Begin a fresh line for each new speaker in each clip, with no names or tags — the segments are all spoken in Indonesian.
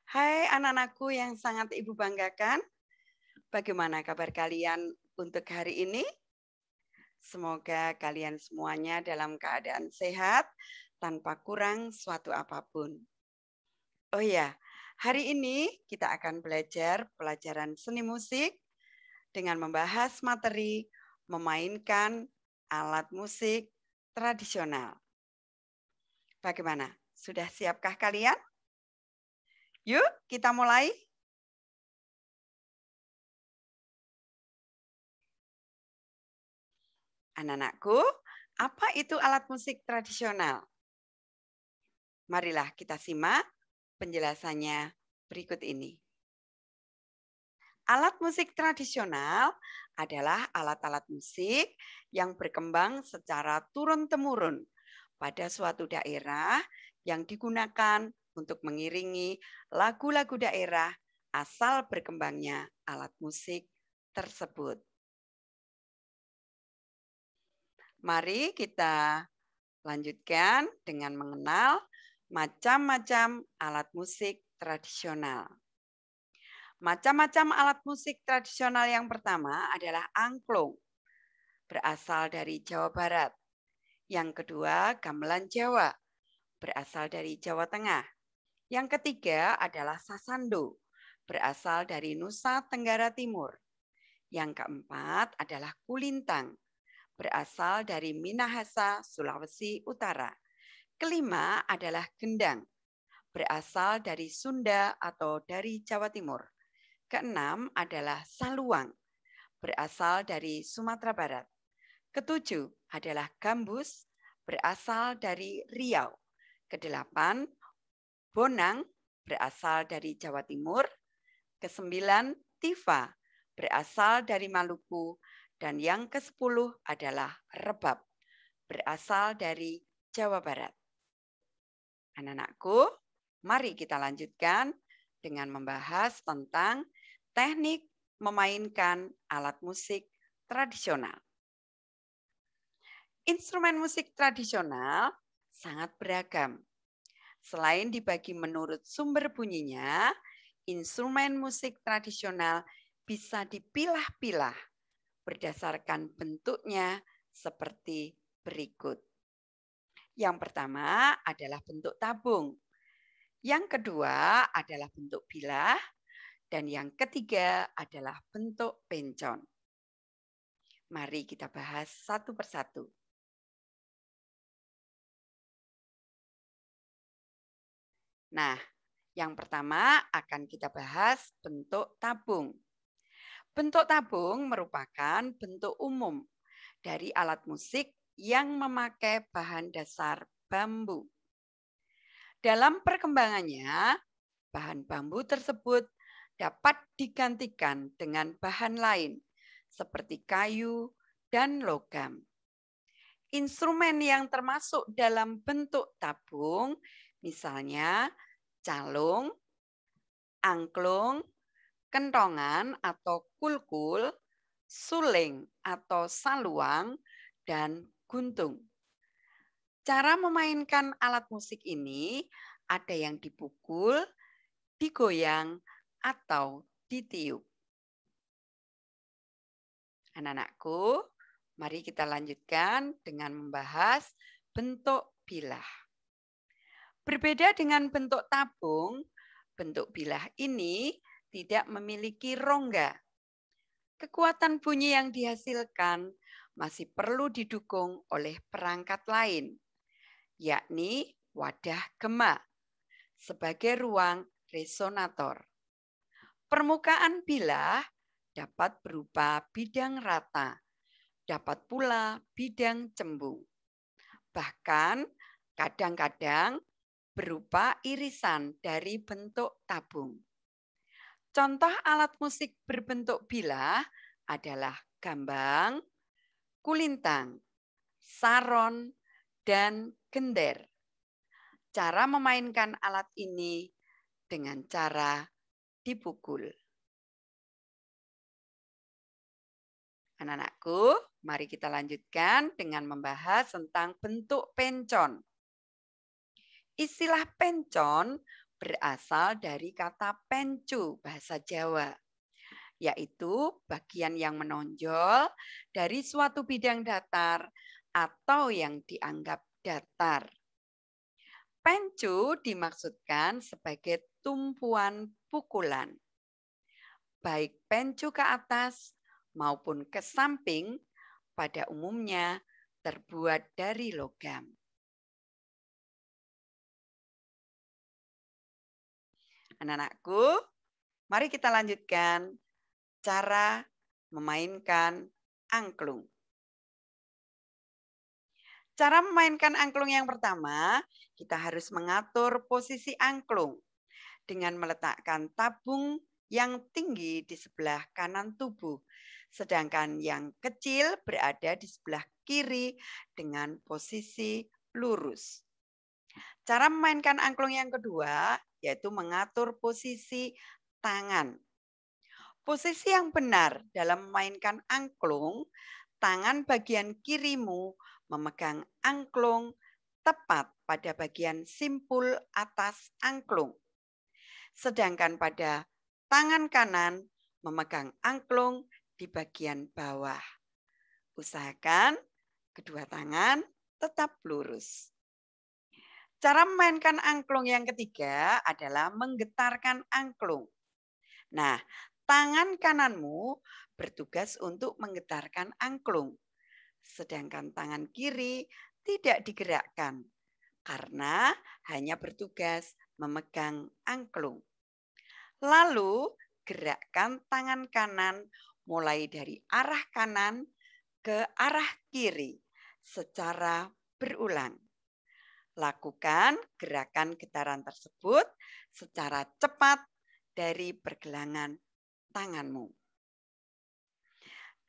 Hai anak-anakku yang sangat Ibu banggakan. Bagaimana kabar kalian untuk hari ini? Semoga kalian semuanya dalam keadaan sehat tanpa kurang suatu apapun. Oh ya, hari ini kita akan belajar pelajaran seni musik dengan membahas materi memainkan alat musik tradisional. Bagaimana? Sudah siapkah kalian? Yuk, kita mulai. Anak-anakku, apa itu alat musik tradisional? Marilah kita simak penjelasannya berikut ini. Alat musik tradisional adalah alat-alat musik yang berkembang secara turun-temurun pada suatu daerah yang digunakan untuk mengiringi lagu-lagu daerah asal berkembangnya alat musik tersebut. Mari kita lanjutkan dengan mengenal macam-macam alat musik tradisional. Macam-macam alat musik tradisional yang pertama adalah angklung, berasal dari Jawa Barat. Yang kedua, gamelan Jawa, berasal dari Jawa Tengah. Yang ketiga adalah sasando, berasal dari Nusa Tenggara Timur. Yang keempat adalah kulintang, berasal dari Minahasa, Sulawesi Utara. Kelima adalah gendang, berasal dari Sunda atau dari Jawa Timur. Keenam adalah saluang, berasal dari Sumatera Barat. Ketujuh adalah gambus, berasal dari Riau. Kedelapan, bonang, berasal dari Jawa Timur. Kesembilan, tifa, berasal dari Maluku. Dan yang kesepuluh adalah rebab, berasal dari Jawa Barat. Anak-anakku, mari kita lanjutkan dengan membahas tentang teknik memainkan alat musik tradisional. Instrumen musik tradisional sangat beragam. Selain dibagi menurut sumber bunyinya, instrumen musik tradisional bisa dipilah-pilah berdasarkan bentuknya seperti berikut. Yang pertama adalah bentuk tabung. Yang kedua adalah bentuk bilah. Dan yang ketiga adalah bentuk pencon. Mari kita bahas satu persatu. Nah, yang pertama akan kita bahas bentuk tabung. Bentuk tabung merupakan bentuk umum dari alat musik yang memakai bahan dasar bambu. Dalam perkembangannya, bahan bambu tersebut dapat digantikan dengan bahan lain seperti kayu dan logam. Instrumen yang termasuk dalam bentuk tabung, misalnya calung, angklung, kentongan atau kulkul, suling atau saluang, dan guntung. Cara memainkan alat musik ini ada yang dipukul, digoyang, atau ditiup. Anak-anakku, mari kita lanjutkan dengan membahas bentuk bilah. Berbeda dengan bentuk tabung, bentuk bilah ini tidak memiliki rongga. Kekuatan bunyi yang dihasilkan masih perlu didukung oleh perangkat lain, yakni wadah gema sebagai ruang resonator. Permukaan bilah dapat berupa bidang rata, dapat pula bidang cembung. Bahkan kadang-kadang berupa irisan dari bentuk tabung. Contoh alat musik berbentuk bilah adalah gambang, kulintang, saron, dan gender. Cara memainkan alat ini dengan cara dipukul. Anak-anakku, mari kita lanjutkan dengan membahas tentang bentuk pencon. Istilah pencon berasal dari kata pencu bahasa Jawa, yaitu bagian yang menonjol dari suatu bidang datar atau yang dianggap datar. Pencu dimaksudkan sebagai tumpuan pukulan. Baik pencu ke atas maupun ke samping pada umumnya terbuat dari logam. Anak-anakku, mari kita lanjutkan cara memainkan angklung. Cara memainkan angklung yang pertama, kita harus mengatur posisi angklung dengan meletakkan tabung yang tinggi di sebelah kanan tubuh, sedangkan yang kecil berada di sebelah kiri dengan posisi lurus. Cara memainkan angklung yang kedua yaitu mengatur posisi tangan. Posisi yang benar dalam memainkan angklung, tangan bagian kirimu memegang angklung tepat pada bagian simpul atas angklung. Sedangkan pada tangan kanan memegang angklung di bagian bawah. Usahakan kedua tangan tetap lurus. Cara memainkan angklung yang ketiga adalah menggetarkan angklung. Nah, tangan kananmu bertugas untuk menggetarkan angklung, sedangkan tangan kiri tidak digerakkan karena hanya bertugas memegang angklung. Lalu, gerakkan tangan kanan mulai dari arah kanan ke arah kiri secara berulang. Lakukan gerakan getaran tersebut secara cepat dari pergelangan tanganmu.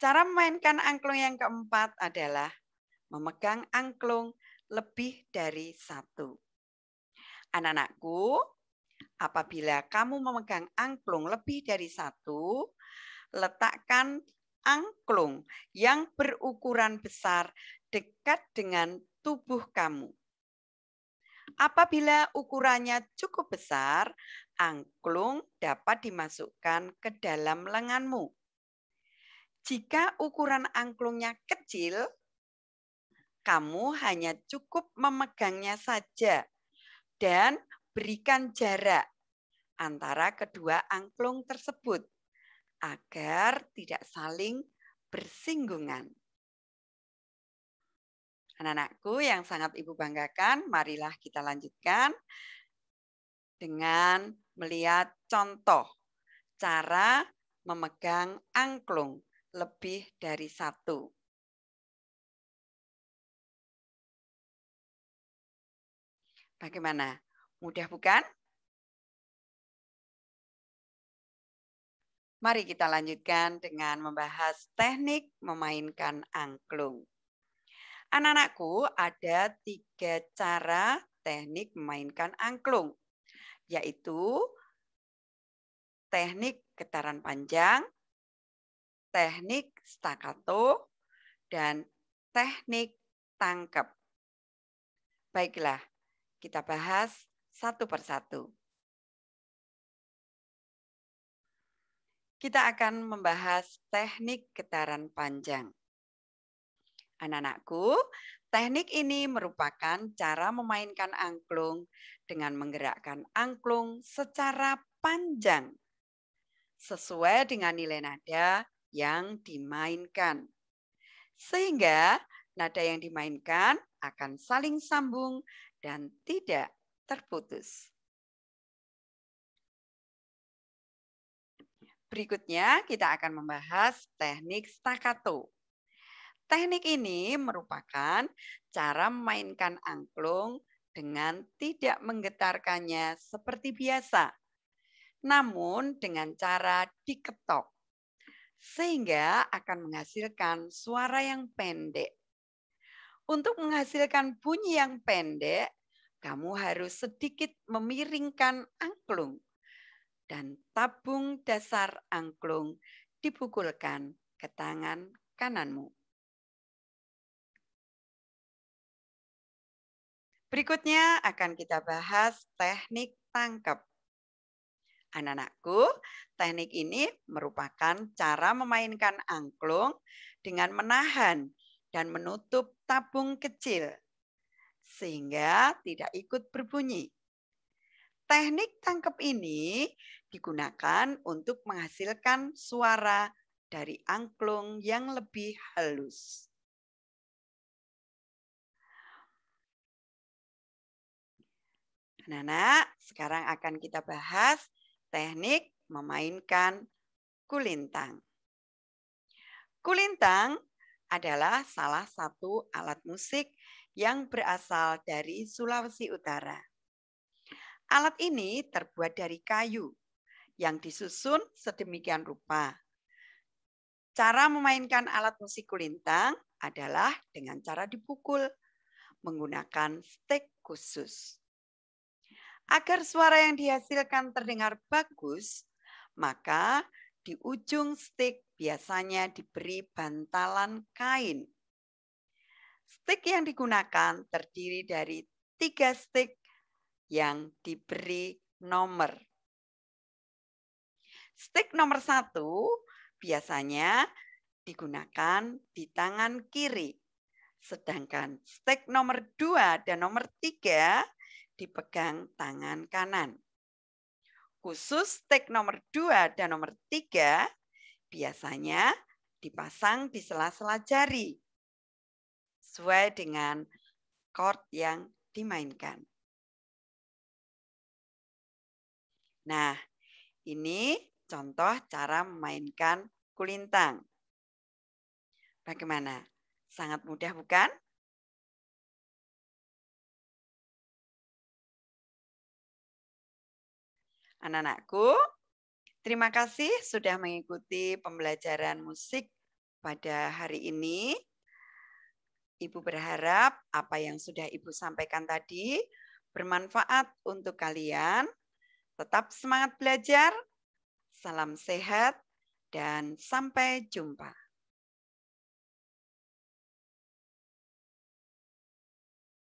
Cara memainkan angklung yang keempat adalah memegang angklung lebih dari satu. Anak-anakku, apabila kamu memegang angklung lebih dari satu, letakkan angklung yang berukuran besar dekat dengan tubuh kamu. Apabila ukurannya cukup besar, angklung dapat dimasukkan ke dalam lenganmu. Jika ukuran angklungnya kecil, kamu hanya cukup memegangnya saja dan berikan jarak antara kedua angklung tersebut agar tidak saling bersinggungan. Anak-anakku yang sangat Ibu banggakan, marilah kita lanjutkan dengan melihat contoh cara memegang angklung lebih dari satu. Bagaimana? Mudah bukan? Mari kita lanjutkan dengan membahas teknik memainkan angklung. Anak-anakku, ada 3 cara teknik memainkan angklung, yaitu teknik getaran panjang, teknik staccato, dan teknik tangkep. Baiklah, kita bahas satu persatu. Kita akan membahas teknik getaran panjang. Anak-anakku, teknik ini merupakan cara memainkan angklung dengan menggerakkan angklung secara panjang sesuai dengan nilai nada yang dimainkan. Sehingga nada yang dimainkan akan saling sambung dan tidak terputus. Berikutnya kita akan membahas teknik staccato. Teknik ini merupakan cara memainkan angklung dengan tidak menggetarkannya seperti biasa, namun dengan cara diketok, sehingga akan menghasilkan suara yang pendek. Untuk menghasilkan bunyi yang pendek, kamu harus sedikit memiringkan angklung dan tabung dasar angklung dipukulkan ke tangan kananmu. Berikutnya akan kita bahas teknik tangkep. Anak-anakku, teknik ini merupakan cara memainkan angklung dengan menahan dan menutup tabung kecil sehingga tidak ikut berbunyi. Teknik tangkep ini digunakan untuk menghasilkan suara dari angklung yang lebih halus. Anak-anak, sekarang akan kita bahas teknik memainkan kulintang. Kulintang adalah salah satu alat musik yang berasal dari Sulawesi Utara. Alat ini terbuat dari kayu yang disusun sedemikian rupa. Cara memainkan alat musik kulintang adalah dengan cara dipukul menggunakan stik khusus. Agar suara yang dihasilkan terdengar bagus, maka di ujung stik biasanya diberi bantalan kain. Stik yang digunakan terdiri dari 3 stik yang diberi nomor. Stik nomor 1 biasanya digunakan di tangan kiri, sedangkan stik nomor 2 dan nomor 3 dipegang tangan kanan. Khusus stik nomor 2 dan nomor 3 biasanya dipasang di sela-sela jari sesuai dengan chord yang dimainkan. Nah, ini contoh cara memainkan kulintang. Bagaimana? Sangat mudah bukan? Anak-anakku, terima kasih sudah mengikuti pembelajaran musik pada hari ini. Ibu berharap apa yang sudah Ibu sampaikan tadi bermanfaat untuk kalian. Tetap semangat belajar, salam sehat, dan sampai jumpa.